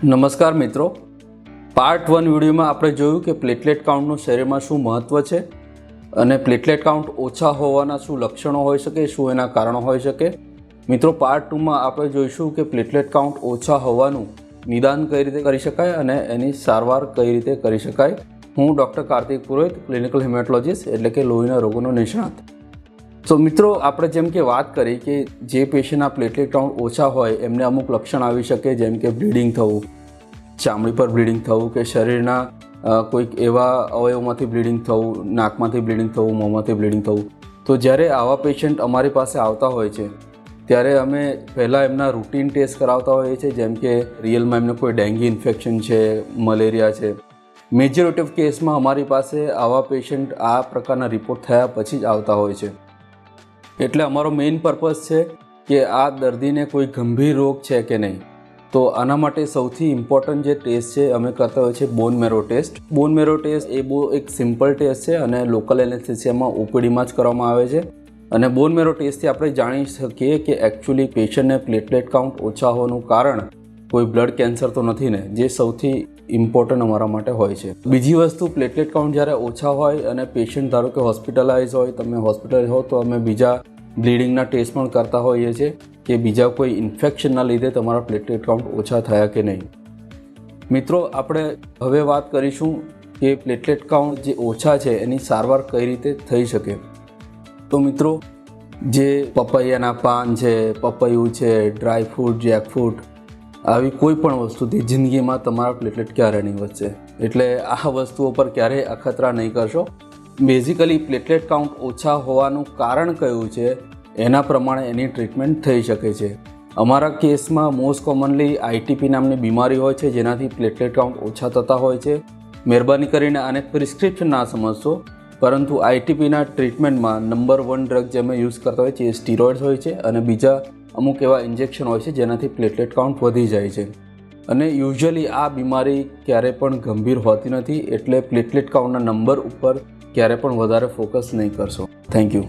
નમસ્કાર મિત્રો, પાર્ટ 1 વિડીયોમાં આપણે જોયું કે પ્લેટલેટ કાઉન્ટનું શરીરમાં શું મહત્ત્વ છે અને પ્લેટલેટ કાઉન્ટ ઓછા હોવાના શું લક્ષણો હોઈ શકે, શું એના કારણો હોઈ શકે. મિત્રો, પાર્ટ 2માં આપણે જોઈશું કે પ્લેટલેટ કાઉન્ટ ઓછા હોવાનું નિદાન કઈ રીતે કરી શકાય અને એની સારવાર કઈ રીતે કરી શકાય. હું ડૉક્ટર કાર્તિક પુરોહિત, ક્લિનિકલ હેમેટોલોજીસ્ટ એટલે કે લોહીના રોગોનો નિષ્ણાત. તો મિત્રો, આપણે જેમ કે વાત કરી કે જે પેશન્ટના પ્લેટલેટ કાઉન્ટ ઓછા હોય એમને અમુક લક્ષણ આવી શકે, જેમ કે બ્લીડિંગ થવું, ચામડી પર બ્લીડિંગ થવું, કે શરીરના કોઈક એવા અવયવમાંથી બ્લીડિંગ થવું, નાકમાંથી બ્લીડિંગ થવું, મોંમાંથી બ્લીડિંગ થવું. તો જ્યારે આવા પેશન્ટ અમારી પાસે આવતા હોય છે ત્યારે અમે પહેલાં એમના રૂટીન ટેસ્ટ કરાવતા હોઈએ છીએ, જેમ કે રિયલમાં એમને કોઈ ડેન્ગ્યુ ઇન્ફેક્શન છે, મલેરિયા છે. મેજોરિટી ઓફ કેસમાં અમારી પાસે આવા પેશન્ટ આ પ્રકારના રિપોર્ટ થયા પછી જ આવતા હોય છે. એટલે અમારો મેઇન પર્પઝ છે કે આ દર્દીને કોઈ ગંભીર રોગ છે કે નહીં. તો આના માટે સૌથી ઇમ્પોર્ટન્ટ જે ટેસ્ટ છે અમે કરતા હોઈએ છીએ બોન મેરો ટેસ્ટ. બોન મેરો ટેસ્ટ એ બહુ એક સિમ્પલ ટેસ્ટ છે અને લોકલ એનેસ્થેસિયામાં ઓપીડીમાં જ કરવામાં આવે છે. અને બોન મેરો ટેસ્ટથી આપણે જાણી શકીએ કે એકચ્યુઅલી પેશન્ટને પ્લેટલેટ કાઉન્ટ ઓછા હોવાનું કારણ કોઈ બ્લડ કેન્સર તો નથી ને, જે સૌથી ઇમ્પોર્ટન્ટ અમારા માટે હોય છે. બીજી વસ્તુ, પ્લેટલેટ કાઉન્ટ જ્યારે ઓછા હોય અને પેશન્ટ ધારો કે હોસ્પિટલાઇઝ હોય, તમે હોસ્પિટલાઇઝ હો તો અમે બીજા બ્લીડિંગના ટેસ્ટ પણ કરતા હોઈએ છીએ કે બીજા કોઈ ઇન્ફેક્શનના લીધે તમારા પ્લેટલેટ કાઉન્ટ ઓછા થયા કે નહીં. મિત્રો, આપણે હવે વાત કરીશું કે પ્લેટલેટ કાઉન્ટ જે ઓછા છે એની સારવાર કઈ રીતે થઈ શકે. તો મિત્રો, જે પપૈયાના પાન છે, પપૈયું છે, ડ્રાય ફ્રૂટ, જેકફ્રૂટ, આવી કોઈ પણ વસ્તુથી જિંદગીમાં તમારા પ્લેટલેટ ક્યારે નહીં વધશે. એટલે આ વસ્તુઓ પર ક્યારેય અખતરા નહીં કરશો. બેઝિકલી પ્લેટલેટ કાઉન્ટ ઓછા હોવાનું કારણ કયું છે એના પ્રમાણે એની ટ્રીટમેન્ટ થઈ શકે છે. અમારા કેસમાં મોસ્ટ કોમનલી આઈટીપી નામની બીમારી હોય છે જેનાથી પ્લેટલેટ કાઉન્ટ ઓછા થતા હોય છે. મહેરબાની કરીને આને પ્રિસ્ક્રિપ્શન ના સમજશો, પરંતુ આઈટીપીના ટ્રીટમેન્ટમાં નંબર 1 ડ્રગ જે અમે યુઝ કરતા હોય છે એ સ્ટીરોઇડ્સ હોય છે અને બીજા અમુક એવા ઇન્જેક્શન હોય છે જેનાથી પ્લેટલેટ કાઉન્ટ વધી જાય છે. અને યુઝ્યુઅલી આ બીમારી ક્યારે પણ ગંભીર હોતી નથી, એટલે પ્લેટલેટ કાઉન્ટના નંબર ઉપર ક્યારે પણ વધારે ફોકસ નહીં કરશો. Thank you.